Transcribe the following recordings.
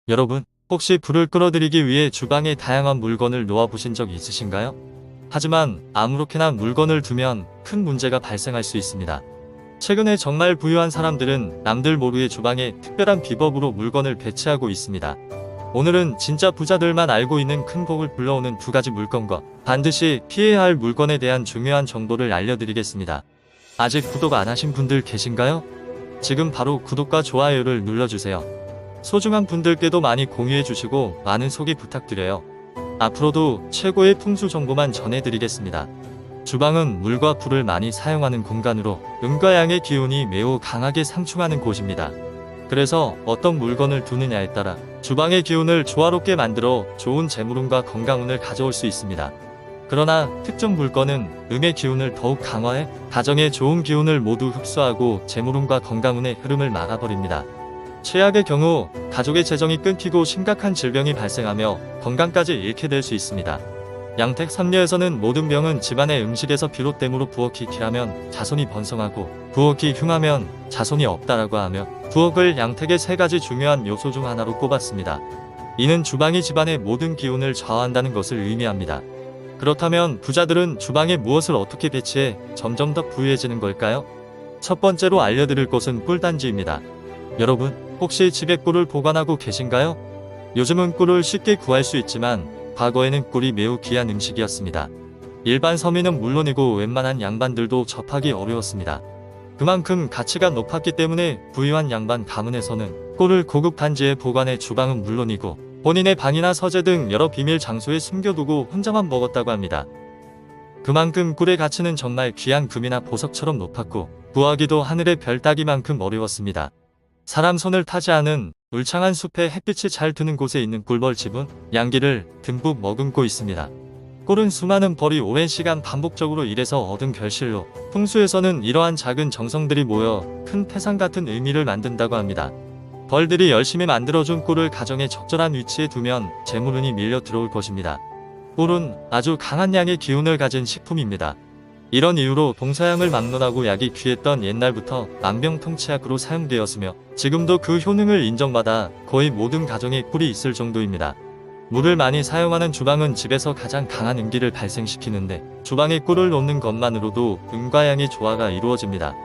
여러분, 혹시 불을 끌어들이기 위해 주방에 다양한 물건을 놓아보신 적 있으신가요? 하지만 아무렇게나 물건을 두면 큰 문제가 발생할 수 있습니다. 최근에 정말 부유한 사람들은 남들 모르게 주방에 특별한 비법으로 물건을 배치하고 있습니다. 오늘은 진짜 부자들만 알고 있는 큰 복을 불러오는 두 가지 물건과 반드시 피해야 할 물건에 대한 중요한 정보를 알려드리겠습니다. 아직 구독 안 하신 분들 계신가요? 지금 바로 구독과 좋아요를 눌러주세요. 소중한 분들께도 많이 공유해주시고 많은 소개 부탁드려요. 앞으로도 최고의 풍수 정보만 전해드리겠습니다. 주방은 물과 불을 많이 사용하는 공간으로 음과 양의 기운이 매우 강하게 상충하는 곳입니다. 그래서 어떤 물건을 두느냐에 따라 주방의 기운을 조화롭게 만들어 좋은 재물운과 건강운을 가져올 수 있습니다. 그러나 특정 물건은 음의 기운을 더욱 강화해 가정의 좋은 기운을 모두 흡수하고 재물운과 건강운의 흐름을 막아버립니다. 최악의 경우 가족의 재정이 끊기고 심각한 질병이 발생하며 건강까지 잃게 될 수 있습니다. 양택 선녀에서는 모든 병은 집안의 음식에서 비롯되므로 부엌이 길하면 자손이 번성하고 부엌이 흉하면 자손이 없다라고 하며 부엌을 양택의 세 가지 중요한 요소 중 하나로 꼽았습니다. 이는 주방이 집안의 모든 기운을 좌우한다는 것을 의미합니다. 그렇다면 부자들은 주방에 무엇을 어떻게 배치해 점점 더 부유해지는 걸까요? 첫 번째로 알려드릴 곳은 꿀단지입니다. 여러분, 혹시 집에 꿀을 보관하고 계신가요? 요즘은 꿀을 쉽게 구할 수 있지만 과거에는 꿀이 매우 귀한 음식이었습니다. 일반 서민은 물론이고 웬만한 양반들도 접하기 어려웠습니다. 그만큼 가치가 높았기 때문에 부유한 양반 가문에서는 꿀을 고급 단지에 보관해 주방은 물론이고 본인의 방이나 서재 등 여러 비밀 장소에 숨겨두고 혼자만 먹었다고 합니다. 그만큼 꿀의 가치는 정말 귀한 금이나 보석처럼 높았고 구하기도 하늘의 별 따기만큼 어려웠습니다. 사람 손을 타지 않은 울창한 숲에 햇빛이 잘 드는 곳에 있는 꿀벌집은 양기를 듬뿍 머금고 있습니다. 꿀은 수많은 벌이 오랜 시간 반복적으로 일해서 얻은 결실로 풍수에서는 이러한 작은 정성들이 모여 큰 태산 같은 의미를 만든다고 합니다. 벌들이 열심히 만들어준 꿀을 가정의 적절한 위치에 두면 재물운이 밀려 들어올 것입니다. 꿀은 아주 강한 양의 기운을 가진 식품입니다. 이런 이유로 동서양을 막론하고 약이 귀했던 옛날부터 만병통치약으로 사용되었으며 지금도 그 효능을 인정받아 거의 모든 가정에 꿀이 있을 정도입니다. 물을 많이 사용하는 주방은 집에서 가장 강한 음기를 발생시키는데 주방에 꿀을 놓는 것만으로도 음과 양의 조화가 이루어집니다.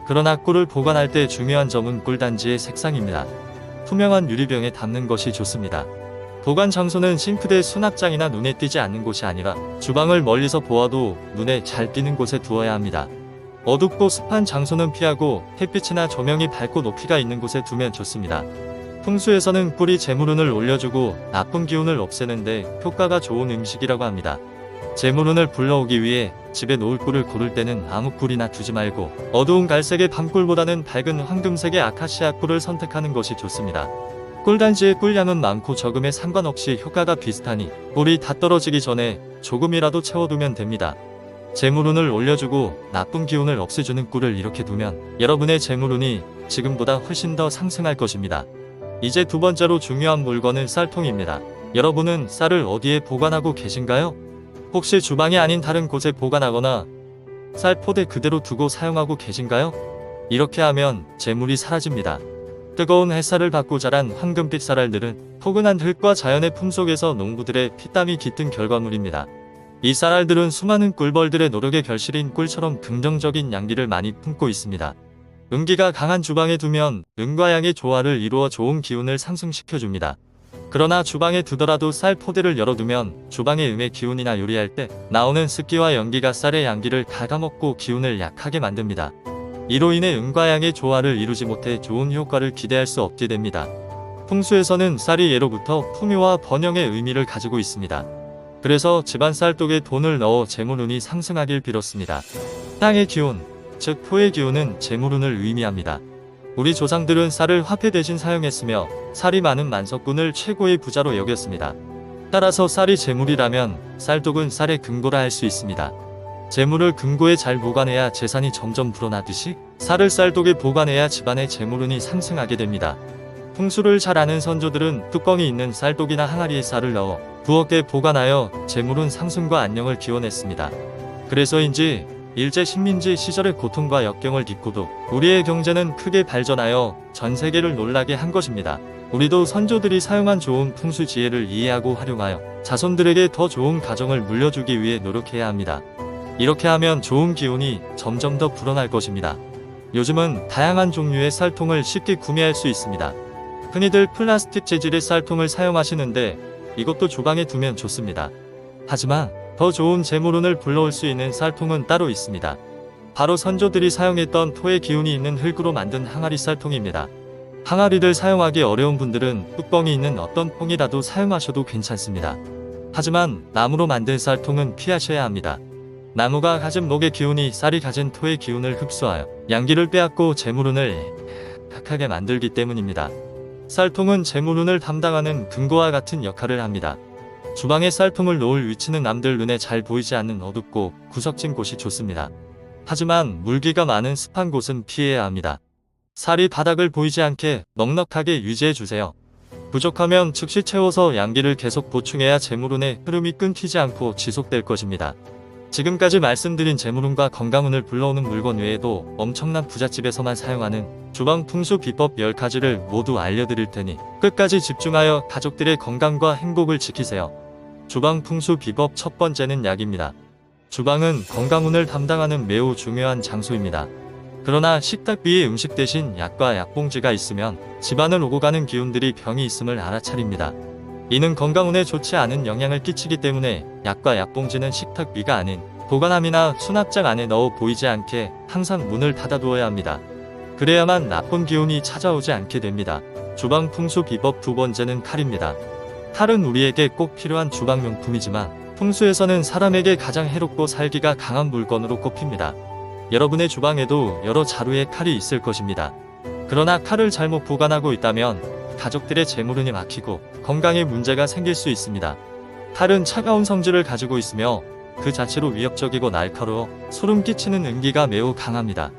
그러나 꿀을 보관할 때 중요한 점은 꿀단지의 색상입니다. 투명한 유리병에 담는 것이 좋습니다. 보관 장소는 싱크대 수납장이나 눈에 띄지 않는 곳이 아니라 주방을 멀리서 보아도 눈에 잘 띄는 곳에 두어야 합니다. 어둡고 습한 장소는 피하고 햇빛이나 조명이 밝고 높이가 있는 곳에 두면 좋습니다. 풍수에서는 꿀이 재물운을 올려주고 나쁜 기운을 없애는데 효과가 좋은 음식이라고 합니다. 재물운을 불러오기 위해 집에 놓을 꿀을 고를 때는 아무 꿀이나 두지 말고 어두운 갈색의 밤꿀보다는 밝은 황금색의 아카시아 꿀을 선택하는 것이 좋습니다. 꿀단지의 꿀량은 많고 적음에 상관없이 효과가 비슷하니 꿀이 다 떨어지기 전에 조금이라도 채워두면 됩니다. 재물운을 올려주고 나쁜 기운을 없애주는 꿀을 이렇게 두면 여러분의 재물운이 지금보다 훨씬 더 상승할 것입니다. 이제 두 번째로 중요한 물건은 쌀통입니다. 여러분은 쌀을 어디에 보관하고 계신가요? 혹시 주방이 아닌 다른 곳에 보관하거나 쌀 포대 그대로 두고 사용하고 계신가요? 이렇게 하면 재물이 사라집니다. 뜨거운 햇살을 받고 자란 황금빛 쌀알들은 포근한 흙과 자연의 품속에서 농부들의 피땀이 깃든 결과물입니다. 이 쌀알들은 수많은 꿀벌들의 노력의 결실인 꿀처럼 긍정적인 양기를 많이 품고 있습니다. 음기가 강한 주방에 두면 음과 양의 조화를 이루어 좋은 기운을 상승시켜줍니다. 그러나 주방에 두더라도 쌀 포대를 열어두면 주방의 음의 기운이나 요리할 때 나오는 습기와 연기가 쌀의 양기를 갉아먹고 기운을 약하게 만듭니다. 이로 인해 음과 양의 조화를 이루지 못해 좋은 효과를 기대할 수 없게 됩니다. 풍수에서는 쌀이 예로부터 풍요와 번영의 의미를 가지고 있습니다. 그래서 집안 쌀독에 돈을 넣어 재물운이 상승하길 빌었습니다. 땅의 기운, 즉 토의 기운은 재물운을 의미합니다. 우리 조상들은 쌀을 화폐 대신 사용했으며 쌀이 많은 만석군을 최고의 부자로 여겼습니다. 따라서 쌀이 재물이라면 쌀독은 쌀의 금고라 할 수 있습니다. 재물을 금고에 잘 보관해야 재산이 점점 불어나듯이 쌀을 쌀독에 보관해야 집안의 재물운이 상승하게 됩니다. 풍수를 잘 아는 선조들은 뚜껑이 있는 쌀독이나 항아리에 쌀을 넣어 부엌에 보관하여 재물운 상승과 안녕을 기원했습니다. 그래서인지 일제 식민지 시절의 고통과 역경을 딛고도 우리의 경제는 크게 발전하여 전 세계를 놀라게 한 것입니다. 우리도 선조들이 사용한 좋은 풍수 지혜를 이해하고 활용하여 자손들에게 더 좋은 가정을 물려주기 위해 노력해야 합니다. 이렇게 하면 좋은 기운이 점점 더 불어날 것입니다. 요즘은 다양한 종류의 쌀통을 쉽게 구매할 수 있습니다. 흔히들 플라스틱 재질의 쌀통을 사용하시는데 이것도 주방에 두면 좋습니다. 하지만 더 좋은 재물운을 불러올 수 있는 쌀통은 따로 있습니다. 바로 선조들이 사용했던 토의 기운이 있는 흙으로 만든 항아리 쌀통입니다. 항아리를 사용하기 어려운 분들은 뚜껑이 있는 어떤 통이라도 사용하셔도 괜찮습니다. 하지만 나무로 만든 쌀통은 피하셔야 합니다. 나무가 가진 목의 기운이 쌀이 가진 토의 기운을 흡수하여 양기를 빼앗고 재물운을 약하게 만들기 때문입니다. 쌀통은 재물운을 담당하는 금고와 같은 역할을 합니다. 주방에 쌀통을 놓을 위치는 남들 눈에 잘 보이지 않는 어둡고 구석진 곳이 좋습니다. 하지만 물기가 많은 습한 곳은 피해야 합니다. 쌀이 바닥을 보이지 않게 넉넉하게 유지해주세요. 부족하면 즉시 채워서 양기를 계속 보충해야 재물운의 흐름이 끊기지 않고 지속될 것입니다. 지금까지 말씀드린 재물운과 건강운을 불러오는 물건 외에도 엄청난 부잣집에서만 사용하는 주방 풍수 비법 10가지를 모두 알려드릴 테니 끝까지 집중하여 가족들의 건강과 행복을 지키세요. 주방 풍수 비법 첫 번째는 약입니다. 주방은 건강운을 담당하는 매우 중요한 장소입니다. 그러나 식탁 위에 음식 대신 약과 약봉지가 있으면 집안을 오고 가는 기운들이 병이 있음을 알아차립니다. 이는 건강운에 좋지 않은 영향을 끼치기 때문에 약과 약봉지는 식탁 위가 아닌 보관함이나 수납장 안에 넣어 보이지 않게 항상 문을 닫아두어야 합니다. 그래야만 나쁜 기운이 찾아오지 않게 됩니다. 주방 풍수 비법 두 번째는 칼입니다. 칼은 우리에게 꼭 필요한 주방용품이지만 풍수에서는 사람에게 가장 해롭고 살기가 강한 물건으로 꼽힙니다. 여러분의 주방에도 여러 자루의 칼이 있을 것입니다. 그러나 칼을 잘못 보관하고 있다면 가족들의 재물운이 막히고 건강에 문제가 생길 수 있습니다. 칼은 차가운 성질을 가지고 있으며 그 자체로 위협적이고 날카로워 소름 끼치는 음기가 매우 강합니다.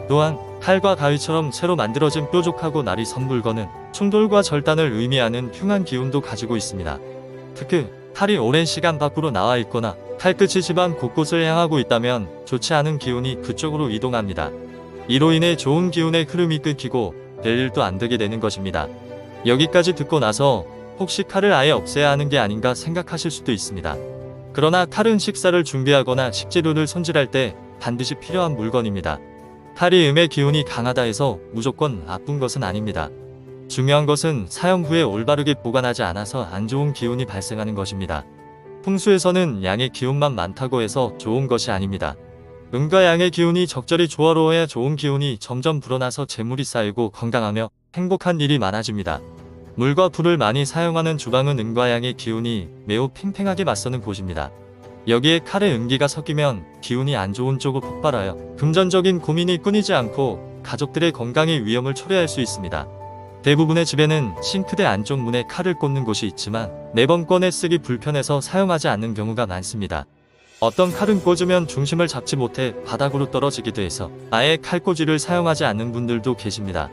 또한 칼과 가위처럼 새로 만들어진 뾰족하고 날이 선 물건은 충돌과 절단을 의미하는 흉한 기운도 가지고 있습니다. 특히 칼이 오랜 시간 밖으로 나와 있거나 칼끝이 집안 곳곳을 향하고 있다면 좋지 않은 기운이 그쪽으로 이동합니다. 이로 인해 좋은 기운의 흐름이 끊기고 될 일도 안 되게 되는 것입니다. 여기까지 듣고 나서 혹시 칼을 아예 없애야 하는 게 아닌가 생각하실 수도 있습니다. 그러나 칼은 식사를 준비하거나 식재료를 손질할 때 반드시 필요한 물건입니다. 칼이 음의 기운이 강하다 해서 무조건 나쁜 것은 아닙니다. 중요한 것은 사용 후에 올바르게 보관하지 않아서 안 좋은 기운이 발생하는 것입니다. 풍수에서는 양의 기운만 많다고 해서 좋은 것이 아닙니다. 음과 양의 기운이 적절히 조화로워야 좋은 기운이 점점 불어나서 재물이 쌓이고 건강하며 행복한 일이 많아집니다. 물과 불을 많이 사용하는 주방은 음과 양의 기운이 매우 팽팽하게 맞서는 곳입니다. 여기에 칼의 음기가 섞이면 기운이 안 좋은 쪽으로 폭발하여 금전적인 고민이 끊이지 않고 가족들의 건강의 위험을 초래할 수 있습니다. 대부분의 집에는 싱크대 안쪽 문에 칼을 꽂는 곳이 있지만 매번 꺼내 쓰기 불편해서 사용하지 않는 경우가 많습니다. 어떤 칼은 꽂으면 중심을 잡지 못해 바닥으로 떨어지기도 해서 아예 칼꽂이를 사용하지 않는 분들도 계십니다.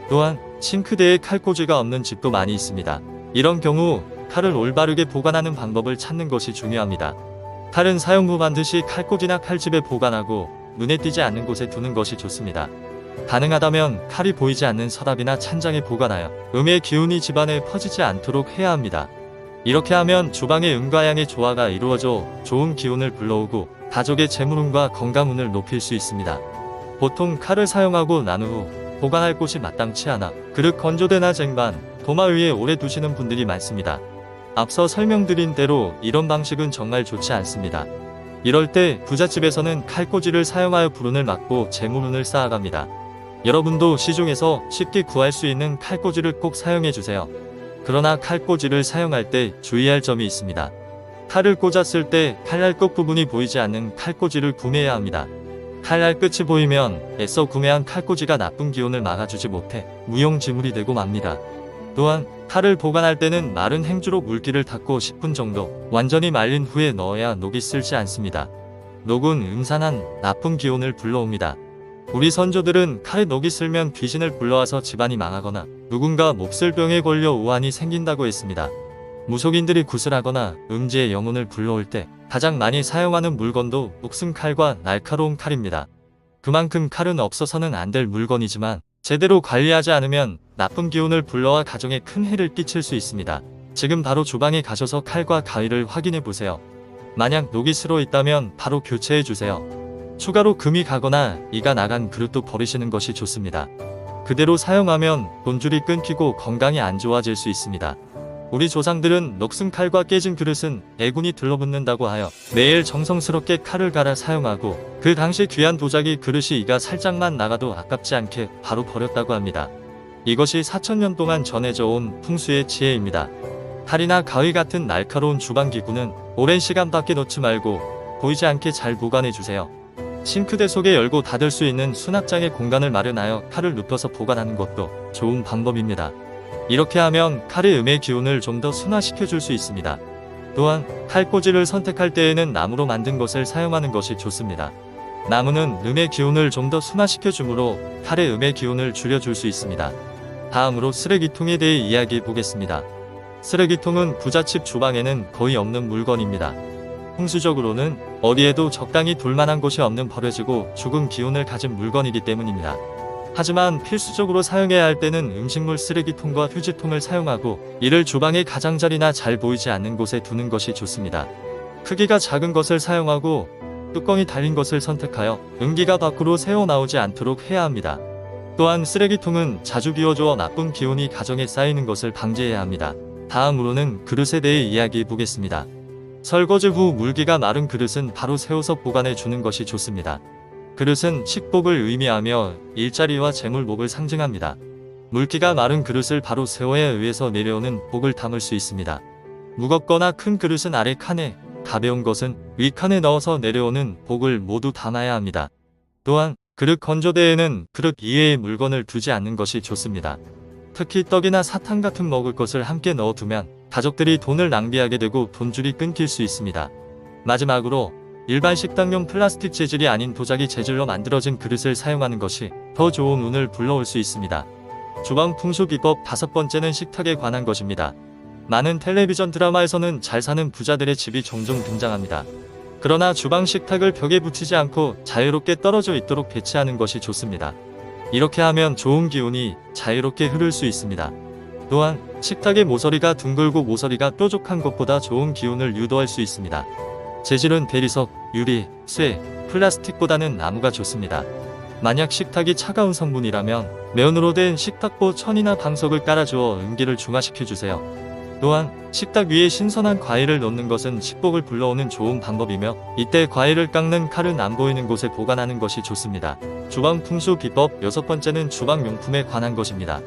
또한 싱크대에 칼꽂이가 없는 집도 많이 있습니다. 이런 경우 칼을 올바르게 보관하는 방법을 찾는 것이 중요합니다. 칼은 사용 후 반드시 칼꽂이나 칼집에 보관하고 눈에 띄지 않는 곳에 두는 것이 좋습니다. 가능하다면 칼이 보이지 않는 서랍이나 찬장에 보관하여 음의 기운이 집안에 퍼지지 않도록 해야 합니다. 이렇게 하면 주방의 음과 양의 조화가 이루어져 좋은 기운을 불러오고 가족의 재물운과 건강운을 높일 수 있습니다. 보통 칼을 사용하고 난 후 보관할 곳이 마땅치 않아 그릇 건조대나 쟁반, 도마 위에 오래 두시는 분들이 많습니다. 앞서 설명드린 대로 이런 방식은 정말 좋지 않습니다. 이럴 때 부잣집에서는 칼꽂이를 사용하여 불운을 막고 재물운을 쌓아갑니다. 여러분도 시중에서 쉽게 구할 수 있는 칼꽂이를 꼭 사용해주세요. 그러나 칼꽂이를 사용할 때 주의할 점이 있습니다. 칼을 꽂았을 때 칼날 끝 부분이 보이지 않는 칼꽂이를 구매해야 합니다. 칼날 끝이 보이면 애써 구매한 칼꽂이가 나쁜 기운을 막아주지 못해 무용지물이 되고 맙니다. 또한 칼을 보관할 때는 마른 행주로 물기를 닦고 10분 정도 완전히 말린 후에 넣어야 녹이 슬지 않습니다. 녹은 음산한 나쁜 기운을 불러옵니다. 우리 선조들은 칼에 녹이 슬면 귀신을 불러와서 집안이 망하거나 누군가 몹쓸병에 걸려 우환이 생긴다고 했습니다. 무속인들이 구슬하거나 음지의 영혼을 불러올 때 가장 많이 사용하는 물건도 목숨칼과 날카로운 칼입니다. 그만큼 칼은 없어서는 안 될 물건이지만 제대로 관리하지 않으면 나쁜 기운을 불러와 가정에 큰 해를 끼칠 수 있습니다. 지금 바로 주방에 가셔서 칼과 가위를 확인해 보세요. 만약 녹이 슬어 있다면 바로 교체해 주세요. 추가로 금이 가거나 이가 나간 그릇도 버리시는 것이 좋습니다. 그대로 사용하면 돈줄이 끊기고 건강이 안 좋아질 수 있습니다. 우리 조상들은 녹슨 칼과 깨진 그릇은 애군이 들러붙는다고 하여 매일 정성스럽게 칼을 갈아 사용하고, 그 당시 귀한 도자기 그릇이 이가 살짝만 나가도 아깝지 않게 바로 버렸다고 합니다. 이것이 4000년 동안 전해져 온 풍수의 지혜입니다. 칼이나 가위 같은 날카로운 주방기구는 오랜 시간 밖에 놓지 말고 보이지 않게 잘 보관해 주세요. 싱크대 속에 열고 닫을 수 있는 수납장의 공간을 마련하여 칼을 눕혀서 보관하는 것도 좋은 방법입니다. 이렇게 하면 칼의 음의 기운을 좀 더 순화시켜 줄 수 있습니다. 또한 칼꽂이를 선택할 때에는 나무로 만든 것을 사용하는 것이 좋습니다. 나무는 음의 기운을 좀 더 순화시켜 주므로 칼의 음의 기운을 줄여줄 수 있습니다. 다음으로 쓰레기통에 대해 이야기해 보겠습니다. 쓰레기통은 부잣집 주방에는 거의 없는 물건입니다. 풍수적으로는 어디에도 적당히 둘만한 곳이 없는 버려지고 죽은 기운을 가진 물건이기 때문입니다. 하지만 필수적으로 사용해야 할 때는 음식물 쓰레기통과 휴지통을 사용하고, 이를 주방의 가장자리나 잘 보이지 않는 곳에 두는 것이 좋습니다. 크기가 작은 것을 사용하고 뚜껑이 달린 것을 선택하여 음기가 밖으로 새어나오지 않도록 해야 합니다. 또한 쓰레기통은 자주 비워주어 나쁜 기운이 가정에 쌓이는 것을 방지해야 합니다. 다음으로는 그릇에 대해 이야기해 보겠습니다. 설거지 후 물기가 마른 그릇은 바로 세워서 보관해 주는 것이 좋습니다. 그릇은 식복을 의미하며 일자리와 재물복을 상징합니다. 물기가 마른 그릇을 바로 세워야 위에서 내려오는 복을 담을 수 있습니다. 무겁거나 큰 그릇은 아래 칸에, 가벼운 것은 위 칸에 넣어서 내려오는 복을 모두 담아야 합니다. 또한 그릇 건조대에는 그릇 이외의 물건을 두지 않는 것이 좋습니다. 특히 떡이나 사탕 같은 먹을 것을 함께 넣어두면 가족들이 돈을 낭비하게 되고 돈줄이 끊길 수 있습니다. 마지막으로 일반 식당용 플라스틱 재질이 아닌 도자기 재질로 만들어진 그릇을 사용하는 것이 더 좋은 운을 불러올 수 있습니다. 주방 풍수 비법 5번째는 식탁에 관한 것입니다. 많은 텔레비전 드라마에서는 잘 사는 부자들의 집이 종종 등장합니다. 그러나 주방 식탁을 벽에 붙이지 않고 자유롭게 떨어져 있도록 배치하는 것이 좋습니다. 이렇게 하면 좋은 기운이 자유롭게 흐를 수 있습니다. 또한 식탁의 모서리가 둥글고 모서리가 뾰족한 것보다 좋은 기운을 유도할 수 있습니다. 재질은 대리석, 유리, 쇠, 플라스틱보다는 나무가 좋습니다. 만약 식탁이 차가운 성분이라면 면으로 된 식탁보 천이나 방석을 깔아주어 음기를 중화시켜주세요. 또한 식탁 위에 신선한 과일을 놓는 것은 식복을 불러오는 좋은 방법이며, 이때 과일을 깎는 칼은 안 보이는 곳에 보관하는 것이 좋습니다. 주방 풍수 비법 6번째는 주방용품에 관한 것입니다.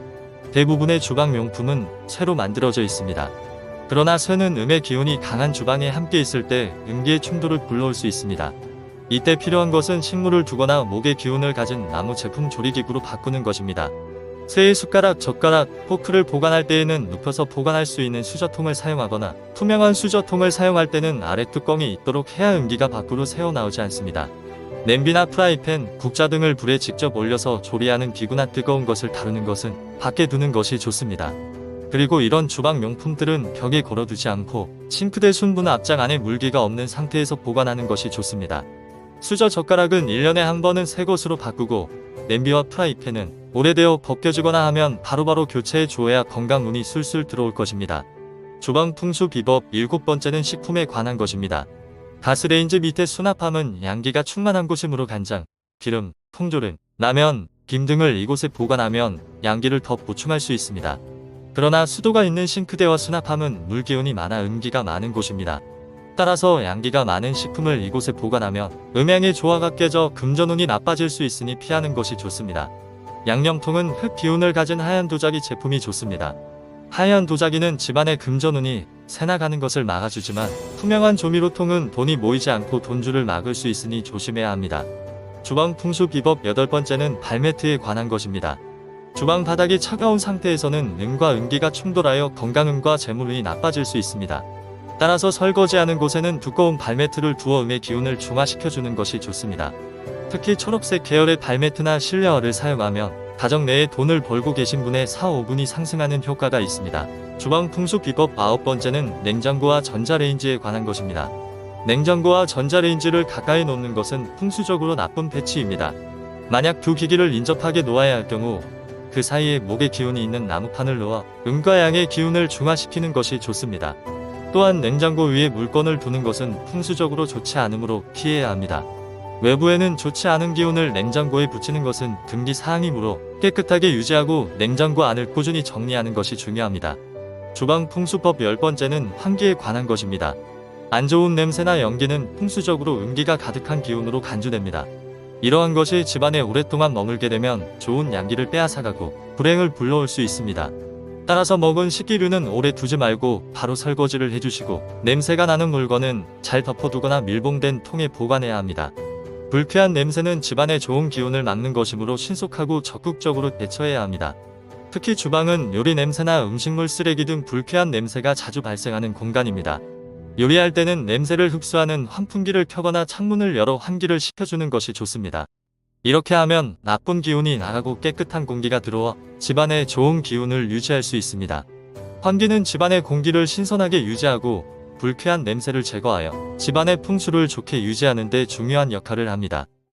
대부분의 주방용품은 쇠로 만들어져 있습니다. 그러나 쇠는 음의 기운이 강한 주방에 함께 있을 때 음기의 충돌을 불러올 수 있습니다. 이때 필요한 것은 식물을 두거나 목의 기운을 가진 나무 제품 조리기구로 바꾸는 것입니다. 쇠의 숟가락, 젓가락, 포크를 보관할 때에는 눕혀서 보관할 수 있는 수저통을 사용하거나, 투명한 수저통을 사용할 때는 아래 뚜껑이 있도록 해야 음기가 밖으로 새어나오지 않습니다. 냄비나 프라이팬, 국자 등을 불에 직접 올려서 조리하는 기구나 뜨거운 것을 다루는 것은 밖에 두는 것이 좋습니다. 그리고 이런 주방 용품들은 벽에 걸어두지 않고 싱크대 순분 앞장 안에 물기가 없는 상태에서 보관하는 것이 좋습니다. 수저 젓가락은 1년에 한 번은 새 것으로 바꾸고, 냄비와 프라이팬은 오래되어 벗겨지거나 하면 바로바로 교체해 주어야 건강운이 술술 들어올 것입니다. 주방 풍수 비법 7번째는 식품에 관한 것입니다. 가스레인지 밑에 수납함은 양기가 충만한 곳이므로 간장, 기름, 통조림, 라면, 김 등을 이곳에 보관하면 양기를 더 보충할 수 있습니다. 그러나 수도가 있는 싱크대와 수납함은 물기운이 많아 음기가 많은 곳입니다. 따라서 양기가 많은 식품을 이곳에 보관하면 음양의 조화가 깨져 금전운이 나빠질 수 있으니 피하는 것이 좋습니다. 양념통은 흙 기운을 가진 하얀 도자기 제품이 좋습니다. 하얀 도자기는 집안의 금전운이 새나가는 것을 막아주지만, 투명한 조미료통은 돈이 모이지 않고 돈줄을 막을 수 있으니 조심해야 합니다. 주방 풍수 비법 8번째는 발매트에 관한 것입니다. 주방 바닥이 차가운 상태에서는 음과 음기가 충돌하여 건강운과 재물운이 나빠질 수 있습니다. 따라서 설거지하는 곳에는 두꺼운 발매트를 두어 음의 기운을 중화시켜주는 것이 좋습니다. 특히 초록색 계열의 발매트나 실내화를 사용하면 가정 내에 돈을 벌고 계신 분의 4-5분이 상승하는 효과가 있습니다. 주방 풍수 비법 9번째는 냉장고와 전자레인지에 관한 것입니다. 냉장고와 전자레인지를 가까이 놓는 것은 풍수적으로 나쁜 배치입니다. 만약 두 기기를 인접하게 놓아야 할 경우 그 사이에 목의 기운이 있는 나무판을 놓아 음과 양의 기운을 중화시키는 것이 좋습니다. 또한 냉장고 위에 물건을 두는 것은 풍수적으로 좋지 않으므로 피해야 합니다. 외부에는 좋지 않은 기운을 냉장고에 붙이는 것은 금기 사항이므로 깨끗하게 유지하고 냉장고 안을 꾸준히 정리하는 것이 중요합니다. 주방 풍수법 10번째는 환기에 관한 것입니다. 안 좋은 냄새나 연기는 풍수적으로 음기가 가득한 기운으로 간주됩니다. 이러한 것이 집안에 오랫동안 머물게 되면 좋은 양기를 빼앗아가고 불행을 불러올 수 있습니다. 따라서 먹은 식기류는 오래 두지 말고 바로 설거지를 해주시고 냄새가 나는 물건은 잘 덮어두거나 밀봉된 통에 보관해야 합니다. 불쾌한 냄새는 집안의 좋은 기운을 막는 것이므로 신속하고 적극적으로 대처해야 합니다. 특히 주방은 요리 냄새나 음식물 쓰레기 등 불쾌한 냄새가 자주 발생하는 공간입니다. 요리할 때는 냄새를 흡수하는 환풍기를 켜거나 창문을 열어 환기를 시켜주는 것이 좋습니다. 이렇게 하면 나쁜 기운이 나가고 깨끗한 공기가 들어와 집안에 좋은 기운을 유지할 수 있습니다. 환기는 집안의 공기를 신선하게 유지하고 불쾌한 냄새를 제거하여 집안의 풍수를 좋게 유지하는 데 중요한 역할을 합니다.